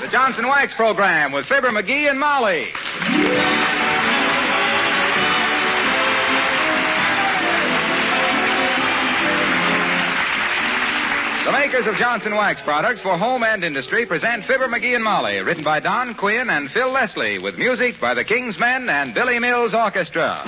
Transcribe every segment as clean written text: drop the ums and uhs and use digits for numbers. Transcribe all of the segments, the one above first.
The Johnson Wax Program with Fibber, Mcgee, and Molly. The makers of Johnson Wax products for home and industry present Fibber, Mcgee, and Molly, written by Don Quinn and Phil Leslie, with music by the King's Men and Billy Mills Orchestra.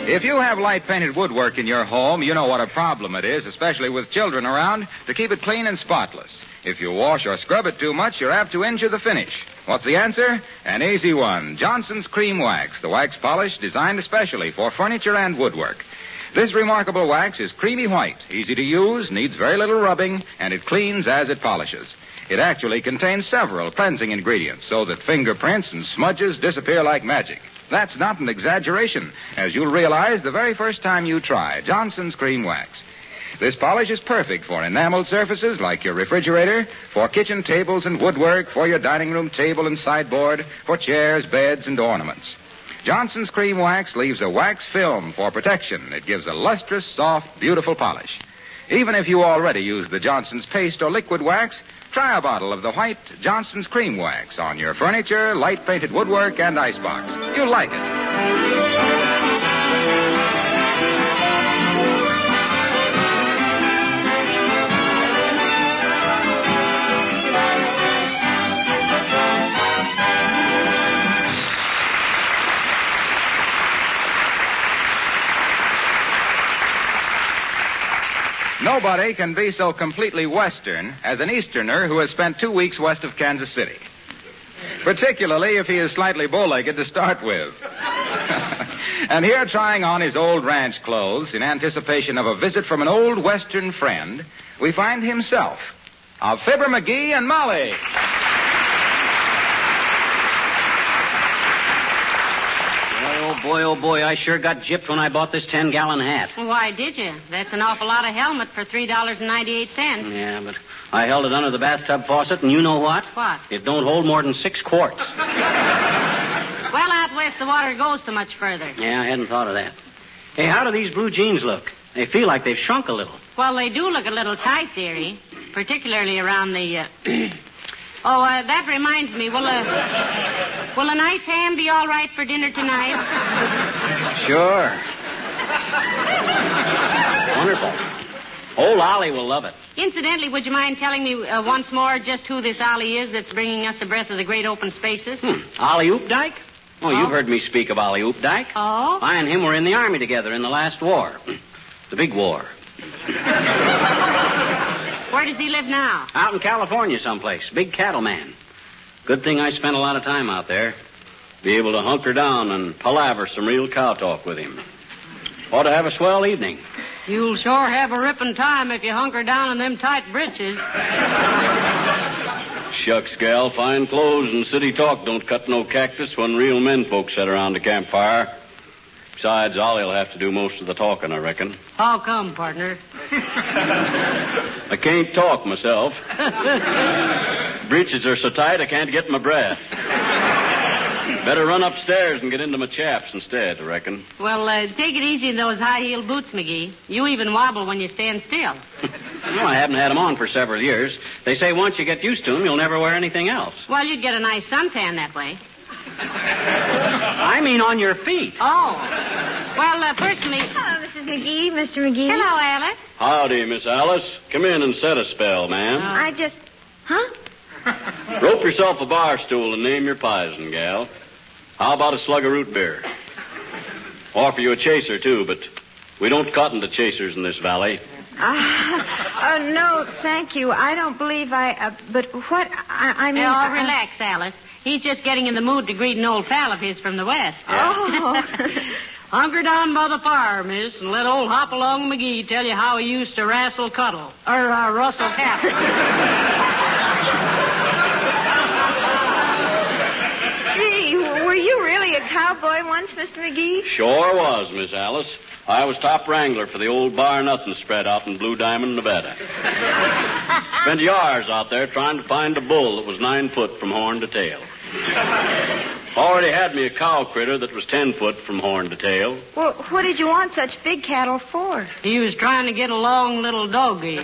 If you have light-painted woodwork in your home, you know what a problem it is, especially with children around, to keep it clean and spotless. If you wash or scrub it too much, you're apt to injure the finish. What's the answer? An easy one. Johnson's Cream Wax, the wax polish designed especially for furniture and woodwork. This remarkable wax is creamy white, easy to use, needs very little rubbing, and it cleans as it polishes. It actually contains several cleansing ingredients so that fingerprints and smudges disappear like magic. That's not an exaggeration, as you'll realize the very first time you try Johnson's Cream Wax. This polish is perfect for enameled surfaces like your refrigerator, for kitchen tables and woodwork, for your dining room table and sideboard, for chairs, beds, and ornaments. Johnson's Cream Wax leaves a wax film for protection. It gives a lustrous, soft, beautiful polish. Even if you already use the Johnson's paste or liquid wax, try a bottle of the white Johnson's Cream Wax on your furniture, light-painted woodwork, and icebox. You'll like it. Nobody can be so completely Western as an Easterner who has spent 2 weeks west of Kansas City. Particularly if he is slightly bow-legged to start with. And here, trying on his old ranch clothes in anticipation of a visit from an old Western friend, we find himself of Fibber, Mcgee, and Molly. Oh, boy, I sure got gypped when I bought this 10-gallon hat. Why did you? That's an awful lot of helmet for $3.98. Yeah, but I held it under the bathtub faucet, and you know what? What? It don't hold more than 6 quarts. Well, out west, the water goes so much further. Yeah, I hadn't thought of that. Hey, how do these blue jeans look? They feel like they've shrunk a little. Well, they do look a little tight, dearie, particularly around the... that reminds me. Will a nice ham be all right for dinner tonight? Sure. Wonderful. Old Ollie will love it. Incidentally, would you mind telling me once more just who this Ollie is that's bringing us a breath of the great open spaces? Ollie Oopdyke? Oh, you've heard me speak of Ollie Oopdyke. Oh? I and him were in the Army together in the last war. The big war. Where does he live now? Out in California someplace. Big Cattleman. Good thing I spent a lot of time out there. Be able to hunker down and palaver some real cow talk with him. Ought to have a swell evening. You'll sure have a ripping time if you hunker down in them tight britches. Shucks, gal, fine clothes and city talk don't cut no cactus when real men folks sit around the campfire. Besides, Ollie'll have to do most of the talking, I reckon. How come, partner? I can't talk myself. Breeches are so tight I can't get my breath. Better run upstairs and get into my chaps instead, I reckon. Well, take it easy in those high-heeled boots, Mcgee. You even wobble when you stand still. Well, I haven't had them on for several years. They say once you get used to them, you'll never wear anything else. Well, you'd get a nice suntan that way. I mean on your feet. Oh. Well, personally... Hello, Mrs. Mcgee, Mr. Mcgee. Hello, Alice. Howdy, Miss Alice. Come in and set a spell, ma'am. I just... Huh? Rope yourself a bar stool and name your poison, gal. How about a slug of root beer? Offer you a chaser, too, but we don't cotton to chasers in this valley. No, thank you. I don't believe but what... I mean... Oh, relax, Alice. He's just getting in the mood to greet an old pal of his from the west. Oh. Hunker down by the fire, miss, and let old Hop-along Mcgee tell you how he used to rustle cattle. Gee, were you really a cowboy once, Mr. Mcgee? Sure was, Miss Alice. I was top wrangler for the old Bar Nothing spread out in Blue Diamond, Nevada. Spent years out there trying to find a bull that was 9 foot from horn to tail. Already had me a cow critter that was 10 foot from horn to tail. Well, what did you want such big cattle for? He was trying to get a long little doggy.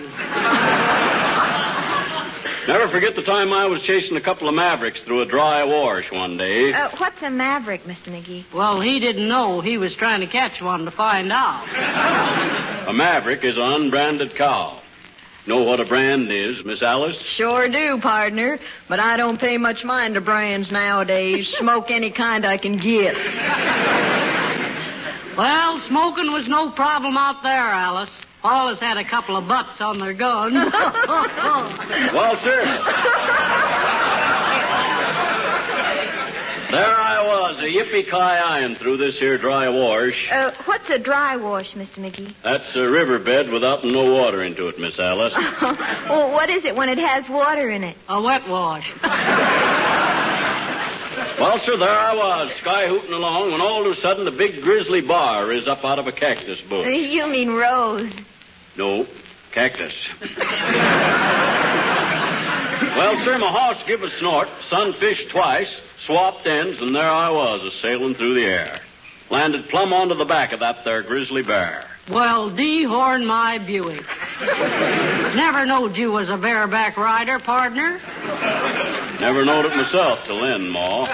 Never forget the time I was chasing a couple of mavericks through a dry wash one day. What's a maverick, Mr. McGee? Well, he didn't know. He was trying to catch one to find out. A maverick is an unbranded cow. Know what a brand is, Miss Alice? Sure do, partner. But I don't pay much mind to brands nowadays. Smoke any kind I can get. Well, smoking was no problem out there, Alice. All has had a couple of butts on their guns. Well, sir. There I was, a yippee-ki-ying through this here dry wash. What's a dry wash, Mr. McGee? That's a riverbed without no water into it, Miss Alice. Well, what is it when it has water in it? A wet wash. Well, sir, there I was, sky-hooting along, when all of a sudden the big grizzly bar is up out of a cactus bush. You mean Rose. No, cactus. Well, sir, my horse give a snort, sun fished twice, swapped ends, and there I was, a-sailing through the air. Landed plumb onto the back of that there grizzly bear. Well, dehorn my Buick. Never knowed you was a bareback rider, partner. Never knowed it myself till then, Ma.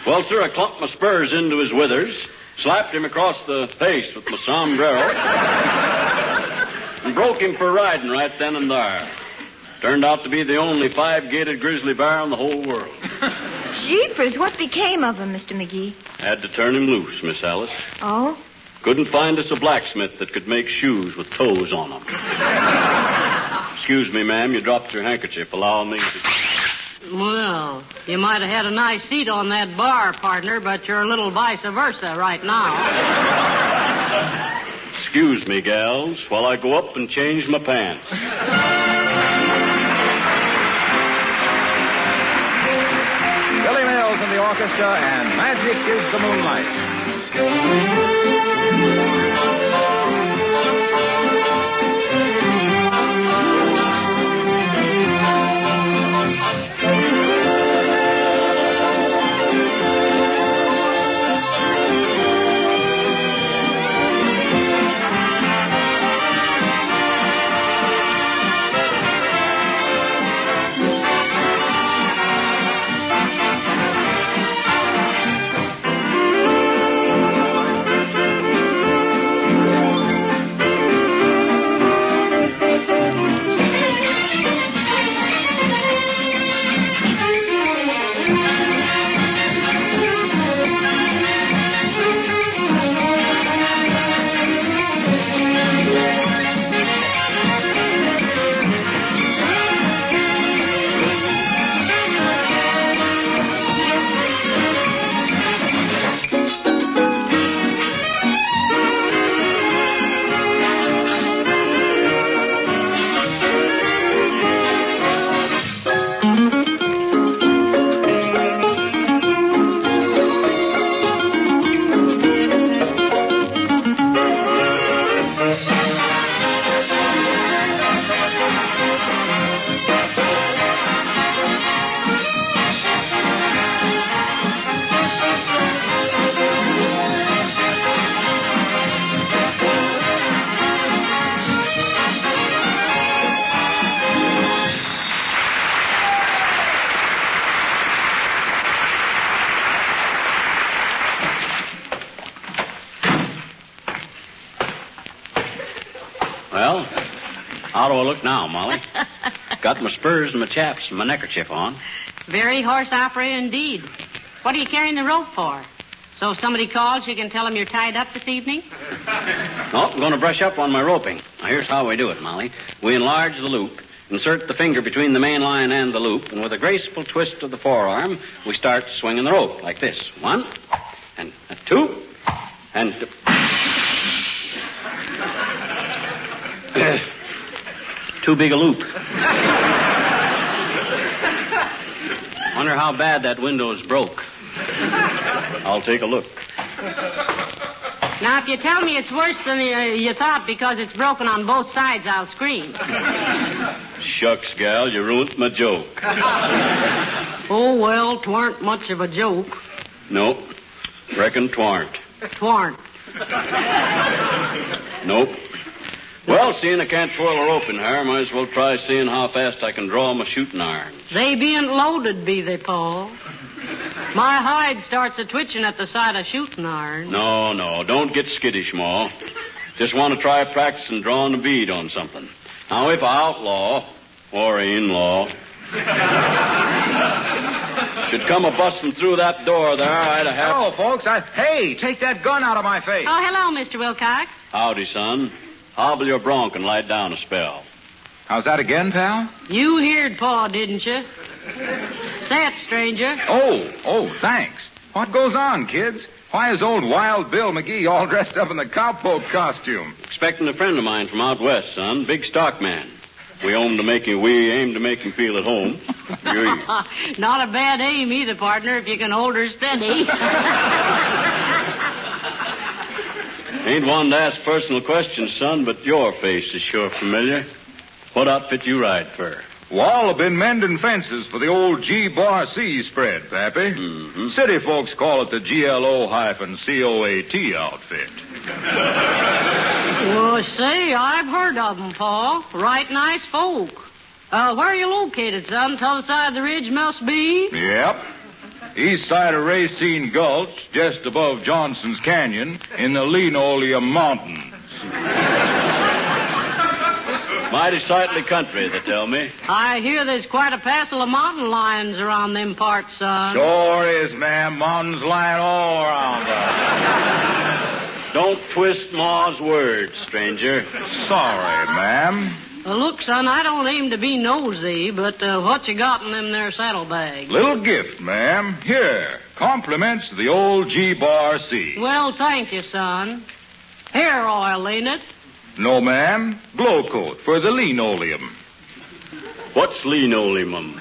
Well, sir, I clumped my spurs into his withers, slapped him across the face with my sombrero, and broke him for riding right then and there. Turned out to be the only 5-gated grizzly bear in the whole world. Jeepers, what became of him, Mr. McGee? Had to turn him loose, Miss Alice. Oh? Couldn't find us a blacksmith that could make shoes with toes on them. Excuse me, ma'am, you dropped your handkerchief. Allow me to... Well, you might have had a nice seat on that bar, partner, but you're a little vice versa right now. Excuse me, gals, while I go up and change my pants. Billy Mills in the orchestra, and Magic is the Moonlight. Well, how do I look now, Molly? Got my spurs and my chaps and my neckerchief on. Very horse opera indeed. What are you carrying the rope for? So if somebody calls, you can tell them you're tied up this evening? No, I'm going to brush up on my roping. Now, here's how we do it, Molly. We enlarge the loop, insert the finger between the main line and the loop, and with a graceful twist of the forearm, we start swinging the rope like this. 1, and 2, and... Too big a loop. Wonder how bad that window is broke. I'll take a look. Now, if you tell me it's worse than you thought because it's broken on both sides, I'll scream. Shucks, gal, you ruined my joke. Oh, well, 'twarn't much of a joke. Nope. Reckon 'twarn't. 'Twarn't. Nope. Well, seeing I can't twirl a rope in her, might as well try seeing how fast I can draw my shooting irons. They bean't loaded, be they, Paul? My hide starts a-twitching at the sight of shooting iron. No, don't get skittish, Ma. Just want to try practicing drawing a bead on something. Now, if I outlaw, or in-law, should come a-busting through that door there, I'd have... Hello, folks. Hey, take that gun out of my face. Oh, hello, Mr. Wilcox. Howdy, son. Hobble your bronc and lie down a spell. How's that again, pal? You heard Pa, didn't you? Say it, stranger. Oh, thanks. What goes on, kids? Why is old Wild Bill Mcgee all dressed up in the cowpoke costume? Expecting a friend of mine from out west, son. Big stockman. We aim to make him feel at home. Not a bad aim either, partner, if you can hold her steady. Ain't one to ask personal questions, son, but your face is sure familiar. What outfit you ride for? Well, I've been mending fences for the old G-Bar-C spread, Pappy. Mm-hmm. City folks call it the GLO-COAT outfit. Well, say, I've heard of them, Pa. Right nice folk. Where are you located, son? T'other side of the ridge must be? Yep. East side of Racine Gulch, just above Johnson's Canyon, in the Linoleum Mountains. Mighty sightly country, they tell me. I hear there's quite a passel of mountain lions around them parts, son. Sure is, ma'am. Mountains lying all around us. Don't twist Ma's words, stranger. Sorry, ma'am. Look, son, I don't aim to be nosy, but what you got in them there saddlebags? Little gift, ma'am. Here. Compliments to the old G-Bar-C. Well, thank you, son. Hair oil, ain't it? No, ma'am. Glow coat for the linoleum. What's linoleum?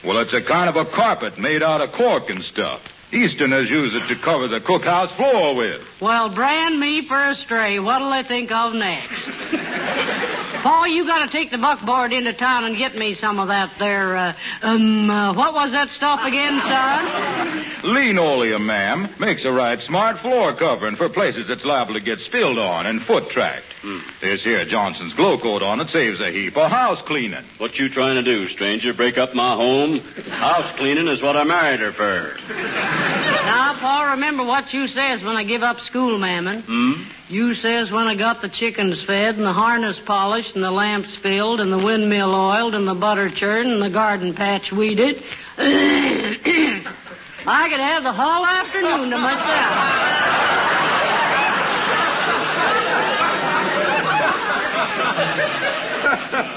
Well, it's a kind of a carpet made out of cork and stuff. Easterners use it to cover the cookhouse floor with. Well, brand me for a stray. What'll they think of next? Paul, you got to take the buckboard into town and get me some of that there, what was that stuff again, son? Linoleum, ma'am. Makes a right smart floor covering for places that's liable to get spilled on and foot tracked. This here Johnson's glow coat on it saves a heap of house cleaning. What you trying to do, stranger? Break up my home? House cleaning is what I married her for. Now, Paul, remember what you says when I give up school, mammin'. You says when I got the chickens fed and the harness polished and the lamps filled and the windmill oiled and the butter churned and the garden patch weeded, I could have the whole afternoon to myself.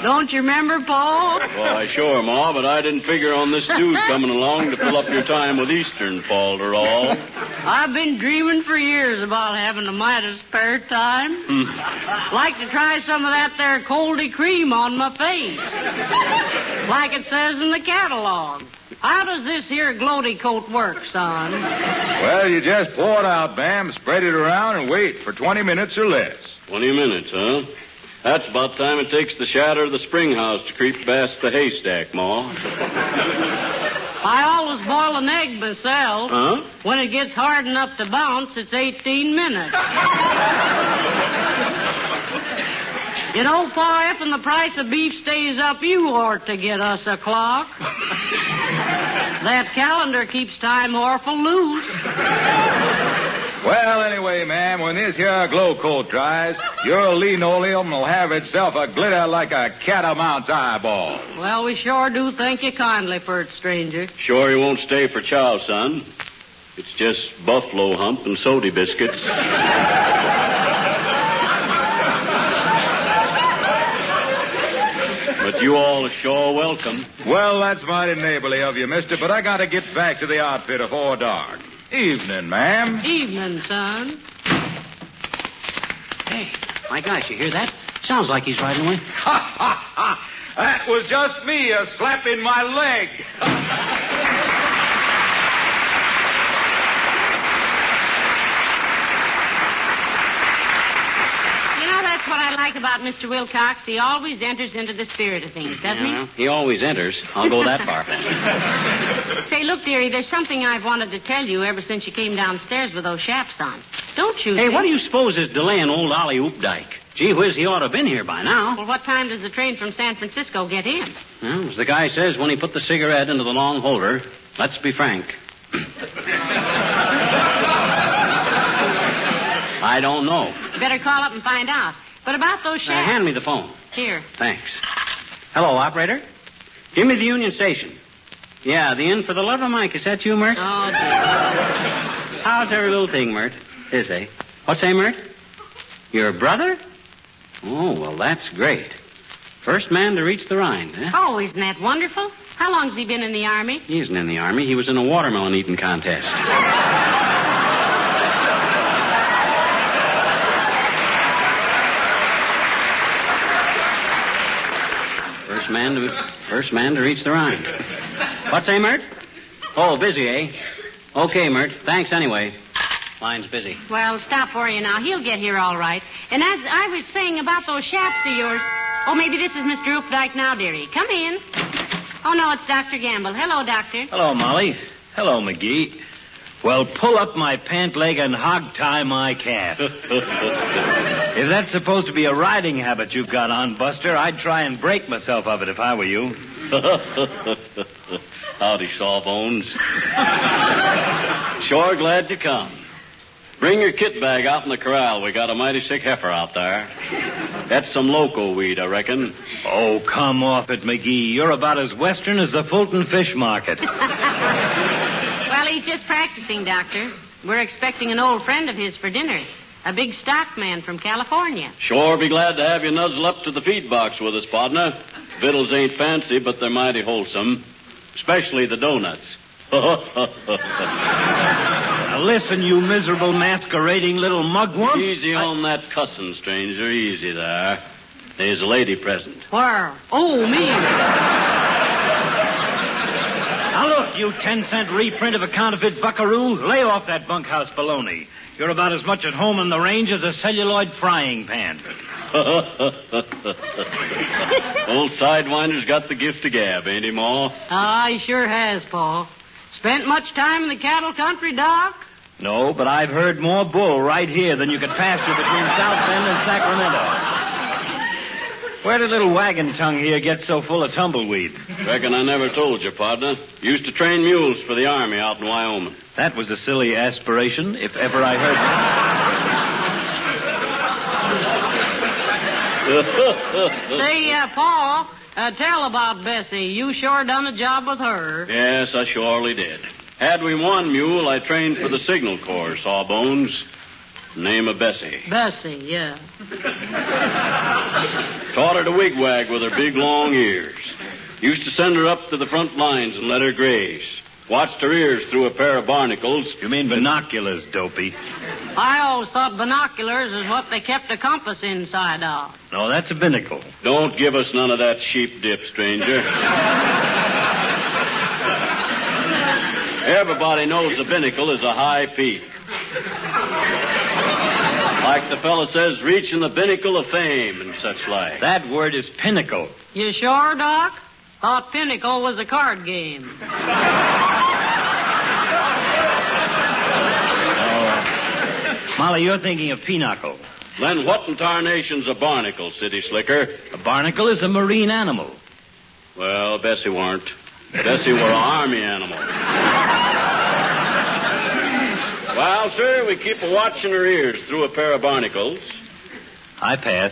Don't you remember, Paul? Why, sure, Ma, but I didn't figure on this dude coming along to fill up your time with Eastern falderall. I've been dreaming for years about having a mighty spare time. Like to try some of that there coldy cream on my face. Like it says in the catalog. How does this here gloaty coat work, son? Well, you just pour it out, ma'am, spread it around, and wait for 20 minutes or less. 20 minutes, huh? That's about the time it takes the shatter of the spring house to creep past the haystack, Ma. I always boil an egg myself. Huh? When it gets hard enough to bounce, it's 18 minutes. You know, Pa, if the price of beef stays up, you ought to get us a clock. That calendar keeps time awful loose. Well, anyway, ma'am, when this here glow coat dries, your linoleum will have itself a glitter like a catamount's eyeball. Well, we sure do thank you kindly for it, stranger. Sure you won't stay for chow, son. It's just buffalo hump and soda biscuits. But you all are sure welcome. Well, that's mighty neighborly of you, mister, but I got to get back to the outfit afore dark. Evening, ma'am. Evening, son. Hey, my gosh, you hear that? Sounds like he's riding away. Ha, ha, ha. That was just me slapping my leg. That's what I like about Mr. Wilcox. He always enters into the spirit of things, doesn't Yeah, he always enters. I'll go that far. he? Say, look, dearie, there's something I've wanted to tell you ever since you came downstairs with those chaps on. Don't you? Hey, what do you suppose is delaying old Ollie Oopdyke? Gee whiz, he ought to have been here by now. Well, what time does the train from San Francisco get in? Well, as the guy says when he put the cigarette into the long holder, let's be frank. I don't know. You better call up and find out. But about those chaps... Hand me the phone. Here. Thanks. Hello, operator. Give me the Union Station. Yeah, the Inn for the Love of Mike. Is that you, Mert? Oh, dear. How's every little thing, Mert? Is, eh? What's that, Mert? Your brother? Oh, well, that's great. First man to reach the Rhine, eh? Oh, isn't that wonderful? How long's he been in the Army? He isn't in the Army. He was in a watermelon eating contest. First man to reach the Rhine. What's that, Mert? Oh, busy, eh? Okay, Mert. Thanks anyway. Line's busy. Well, stop worrying now. He'll get here all right. And as I was saying about those chaps of yours... Oh, maybe this is Mr. Oopdyke now, dearie. Come in. Oh, no, it's Dr. Gamble. Hello, Doctor. Hello, Molly. Hello, Mcgee. Well, pull up my pant leg and hog-tie my calf. If that's supposed to be a riding habit you've got on, Buster, I'd try and break myself of it if I were you. Howdy, Sawbones. Sure glad you come. Bring your kit bag out in the corral. We got a mighty sick heifer out there. That's some loco weed, I reckon. Oh, come off it, Mcgee. You're about as western as the Fulton Fish Market. Well, he's just practicing, Doctor. We're expecting an old friend of his for dinner. A big stockman from California. Sure be glad to have you nuzzle up to the feed box with us, partner. Victuals ain't fancy, but they're mighty wholesome. Especially the donuts. Now listen, you miserable masquerading little mugwump. Easy on that cussing, stranger. Easy there. There's a lady present. Where? Oh, me. Now look, you 10-cent reprint of a counterfeit buckaroo. Lay off that bunkhouse baloney. You're about as much at home on the range as a celluloid frying pan. Old Sidewinder's got the gift of gab, ain't he, Ma? Ah, he sure has, Paul. Spent much time in the cattle country, Doc? No, but I've heard more bull right here than you could pasture between South Bend and Sacramento. Where did little wagon tongue here get so full of tumbleweed? Reckon I never told you, partner. Used to train mules for the Army out in Wyoming. That was a silly aspiration, if ever I heard one. Say, Paul, tell about Bessie. You sure done a job with her. Yes, I surely did. Had we one mule, I trained for the Signal Corps, Sawbones. Name of Bessie. Bessie, yeah. Taught her to wigwag with her big, long ears. Used to send her up to the front lines and let her graze. Watched her ears through a pair of barnacles. You mean binoculars, dopey. I always thought binoculars is what they kept a compass inside of. No, that's a binnacle. Don't give us none of that sheep dip, stranger. Everybody knows the binnacle is a high peak. Like the fella says, reaching the binnacle of fame and such like. That word is pinnacle. You sure, Doc? Thought pinnacle was a card game. Molly, you're thinking of pinochle. Then what in tarnation's a barnacle, city slicker? A barnacle is a marine animal. Well, Bessie weren't. Bessie were an army animal. Well, sir, we keep a watching her ears through a pair of barnacles. I pass.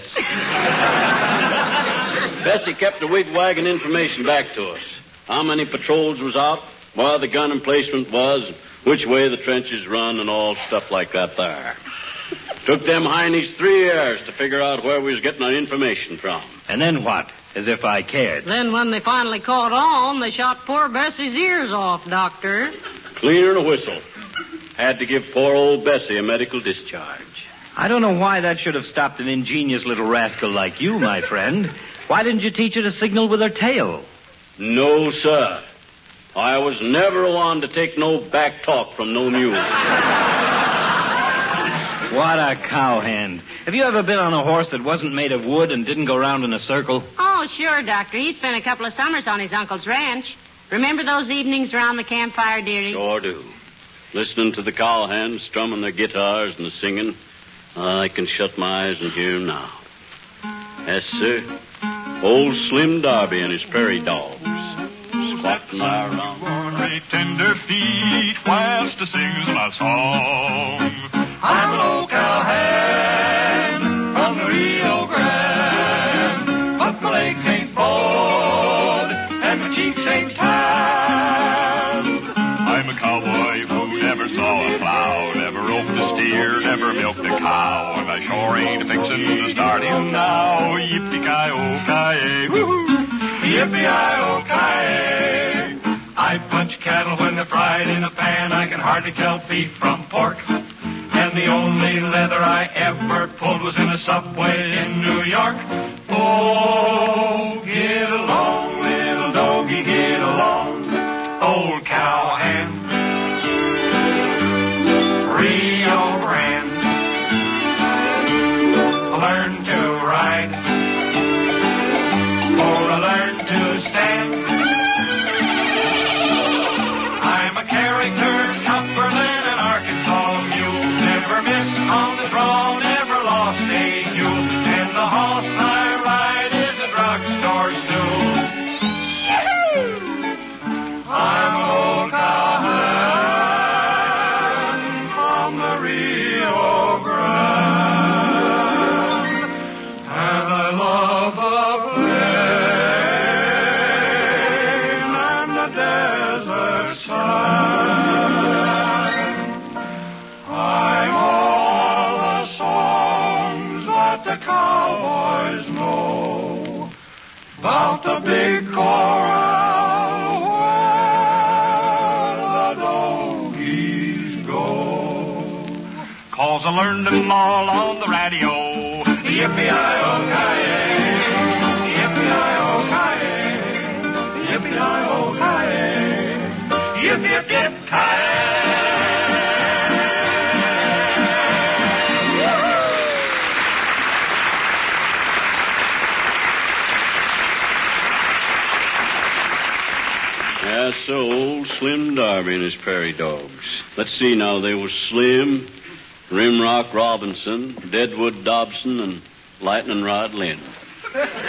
Bessie kept the wigwagging information back to us. How many patrols was out, where the gun emplacement was, which way the trenches run, and all stuff like that there. Took them heinies 3 years to figure out where we was getting our information from. And then what? As if I cared. Then when they finally caught on, they shot poor Bessie's ears off, Doctor. Cleaner than a whistle. Had to give poor old Bessie a medical discharge. I don't know why that should have stopped an ingenious little rascal like you, my friend. Why didn't you teach her to signal with her tail? No, sir. I was never one to take no back talk from no mule. What a cowhand. Have you ever been on a horse that wasn't made of wood and didn't go round in a circle? Oh, sure, Doctor. He spent a couple of summers on his uncle's ranch. Remember those evenings around the campfire, dearie? Sure do. Listening to the cowhands strumming their guitars and the singing, I can shut my eyes and hear 'em now. Yes, sir. Old Slim Darby and his prairie dogs. Squatting there around. Great tender feet whilst I sings my song. I'm an old cowhand from the Rio Grande, but my legs ain't bowed and my cheeks ain't tanned. I'm a cowboy who never saw a plow, never roped a steer, never milked a cow, and I sure ain't fixin' to start him now. Yippee-ki-oh-ki-yay, woo-hoo, yippee-ki-oh-ki-yay. I punch cattle when they're fried in a pan. I can hardly tell beef from pork. And the only leather I ever pulled was in a subway in New York. Oh, get along, little doggy, get along. Old cowhand, Rio Grande. Learn to ride, or learn to stand. I'm a character tougher than an Arkansas mule. Never miss on the draw, never lost a mule. And the horse I ride is a drugstore stool. I'm an old cowhand from the Rio Grande, and I love the plain and the desert sand. I'm all the songs that the cowboys know about the big corral where the doggies go. 'Cause I learned them all on the radio. Yippee-i-oh-ki-yay, yippee-i-oh-ki-yay, yippee-i-oh-ki-yay, yip-yip-yip-ki-yay. Yes, sir, old Slim Darby and his prairie dogs. Let's see now, they was Slim, Rimrock Robinson, Deadwood Dobson, and Lightning Rod Lynn.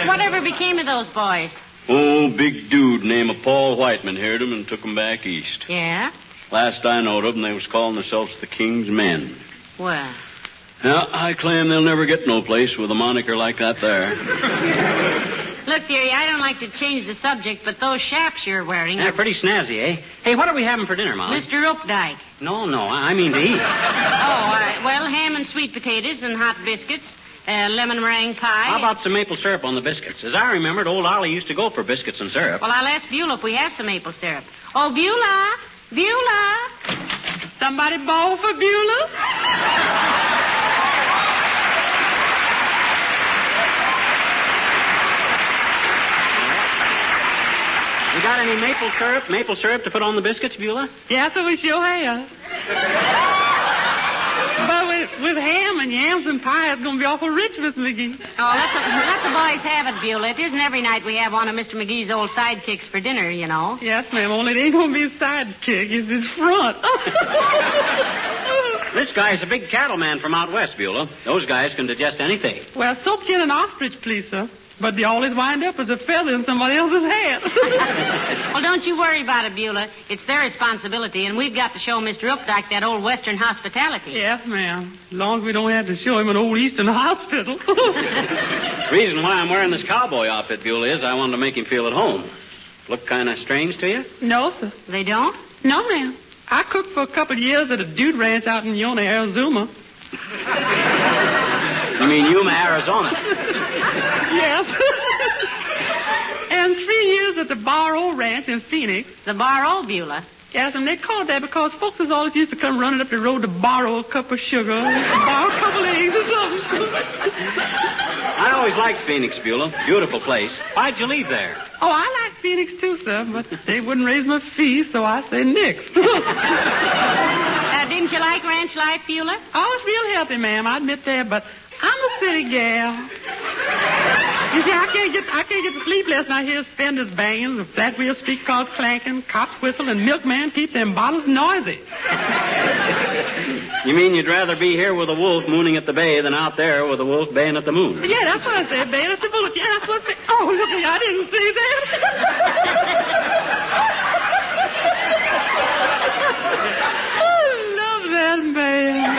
Whatever became of those boys? Oh, big dude named Paul Whiteman heard 'em and took 'em back east. Yeah? Last I knowed of 'em, they was calling themselves the King's Men. Well. Now, I claim they'll never get no place with a moniker like that there. Look, dearie, I don't like to change the subject, but those chaps you're wearing They're are... pretty snazzy, eh? Hey, what are we having for dinner, Molly? Mr. Updike. No, I mean to eat. Well, ham and sweet potatoes and hot biscuits, lemon meringue pie. How about some maple syrup on the biscuits? As I remembered, old Ollie used to go for biscuits and syrup. Well, I'll ask Beulah if we have some maple syrup. Oh, Beulah! Beulah! Somebody bowl for Beulah? You got any maple syrup to put on the biscuits, Beulah? Yes, we sure have. But with ham and yams and pie, it's going to be awful rich, Miss McGee. Oh, let the boys have it, Beulah. It isn't every night we have one of Mr. McGee's old sidekicks for dinner, you know. Yes, ma'am, only it ain't going to be his sidekick. It's his front. This guy's a big cattleman from out west, Beulah. Those guys can digest anything. Well, soap can an ostrich, please, sir. But they always wind up as a feather in somebody else's hat. Well, don't you worry about it, Beulah. It's their responsibility, and we've got to show Mr. Updike that old Western hospitality. Yes, ma'am. As long as we don't have to show him an old Eastern hospital. Reason why I'm wearing this cowboy outfit, Beulah, is I wanted to make him feel at home. Look kind of strange to you? No, sir. They don't? No, ma'am. I cooked for a couple of years at a dude ranch out in Yuma, Arizona. You mean Yuma, Arizona? Yes. And 3 years at the Barrow Ranch in Phoenix. The Barrow, Beulah? Yes, and they called that because folks was always used to come running up the road to borrow a cup of sugar, borrow a couple of eggs or something. I always liked Phoenix, Beulah. Beautiful place. Why'd you leave there? Oh, I like Phoenix too, sir, but they wouldn't raise my fee, so I said nix. Didn't Didn't you like ranch life, Beulah? Oh, it's real healthy, ma'am. I admit that, but I'm a city gal. You see, I can't get to sleep last night. I hear fenders banging, the flat wheel streetcars clanking, cops whistle, and milkman keep them bottles noisy. You mean you'd rather be here with a wolf mooning at the bay than out there with a wolf baying at the moon? Yeah, that's what I said, babe. That's the bullet. Yeah, that's what I said. Oh, look, I didn't see that. I love that man.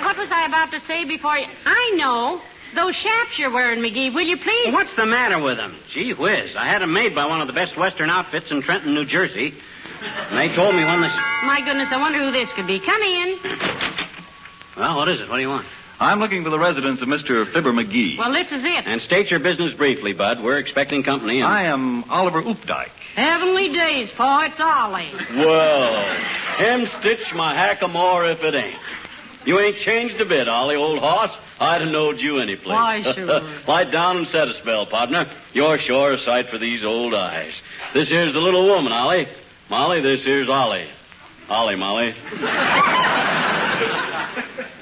What was I about to say before you... I know. Those chaps you're wearing, Mcgee, will you please... Well, what's the matter with them? Gee whiz, I had them made by one of the best Western outfits in Trenton, New Jersey. And they told me when this... My goodness, I wonder who this could be. Come in. Well, what is it? What do you want? I'm looking for the residence of Mr. Fibber Mcgee. Well, this is it. And state your business briefly, Bud. We're expecting company. I am Oliver Oopdyke. Heavenly days, Paul. It's Ollie. Well, him stitch my hackamore if it ain't. You ain't changed a bit, Ollie, old hoss. I'd have knowed you any place. Why, sure. Lie down and set a spell, partner. You're sure a sight for these old eyes. This here's the little woman, Ollie. Molly, this here's Ollie. Ollie, Molly.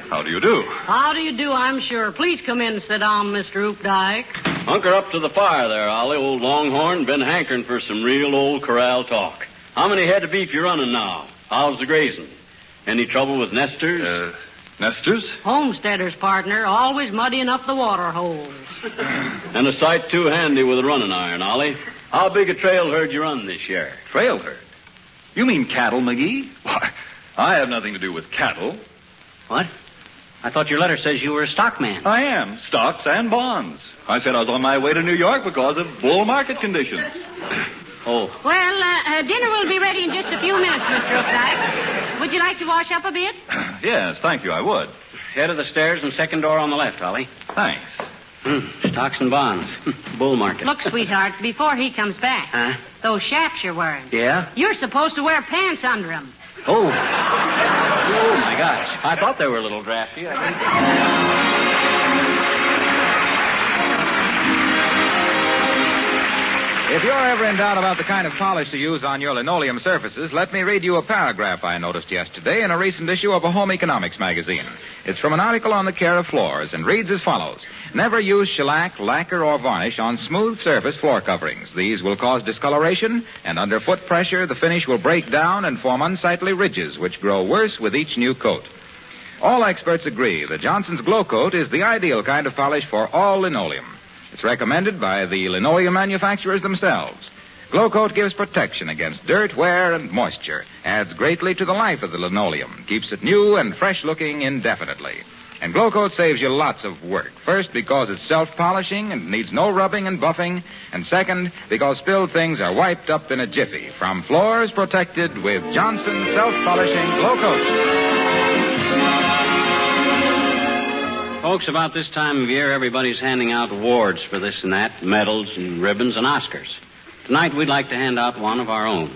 How do you do? How do you do, I'm sure. Please come in and sit down, Mr. Oopdyke. Hunker up to the fire there, Ollie, old Longhorn. Been hankering for some real old corral talk. How many head of beef you running now? How's the grazing? Any trouble with nesters? Nesters? Homesteaders, partner, always muddying up the water holes. And a sight too handy with a running iron, Ollie. How big a trail herd you run this year? Trail herd? You mean cattle, Mcgee? Why, I have nothing to do with cattle. What? I thought your letter says you were a stockman. I am. Stocks and bonds. I said I was on my way to New York because of bull market conditions. Oh. Well, dinner will be ready in just a few minutes, Mr. Oopdyke. Would you like to wash up a bit? Yes, thank you, I would. Head of the stairs and second door on the left, Ollie. Thanks. Stocks and bonds. Bull market. Look, sweetheart, before he comes back. Huh? Those chaps you're wearing. Yeah? You're supposed to wear pants under them. Oh. Oh, my gosh. I thought they were a little drafty. If you're ever in doubt about the kind of polish to use on your linoleum surfaces, let me read you a paragraph I noticed yesterday in a recent issue of a home economics magazine. It's from an article on the care of floors and reads as follows. Never use shellac, lacquer, or varnish on smooth surface floor coverings. These will cause discoloration, and under foot pressure, the finish will break down and form unsightly ridges, which grow worse with each new coat. All experts agree that Johnson's Glow Coat is the ideal kind of polish for all linoleum. It's recommended by the linoleum manufacturers themselves. Glow Coat gives protection against dirt, wear, and moisture, adds greatly to the life of the linoleum, keeps it new and fresh-looking indefinitely. And Glow Coat saves you lots of work. First, because it's self-polishing and needs no rubbing and buffing. And second, because spilled things are wiped up in a jiffy. From floors protected with Johnson's self-polishing Glow Coat. Folks, about this time of year, everybody's handing out awards for this and that, medals and ribbons and Oscars. Tonight, we'd like to hand out one of our own.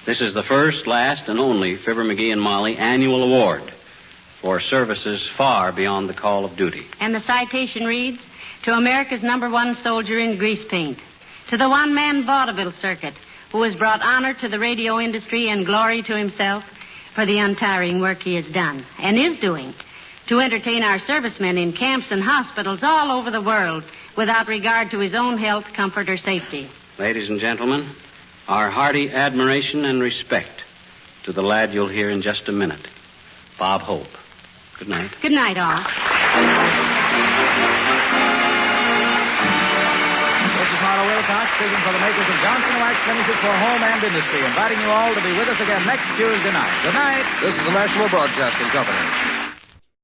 This is the first, last, and only Fibber, Mcgee, and Molly annual award for services far beyond the call of duty. And the citation reads, to America's #1 soldier in grease paint, to the one-man vaudeville circuit who has brought honor to the radio industry and glory to himself for the untiring work he has done and is doing to entertain our servicemen in camps and hospitals all over the world without regard to his own health, comfort, or safety. Ladies and gentlemen, our hearty admiration and respect to the lad you'll hear in just a minute, Bob Hope. Good night. Good night, all. This is Harlow Wilcox speaking for the makers of Johnson Wax Finishes for Home and Industry, inviting you all to be with us again next Tuesday night. Good night. This is the National Broadcasting Company.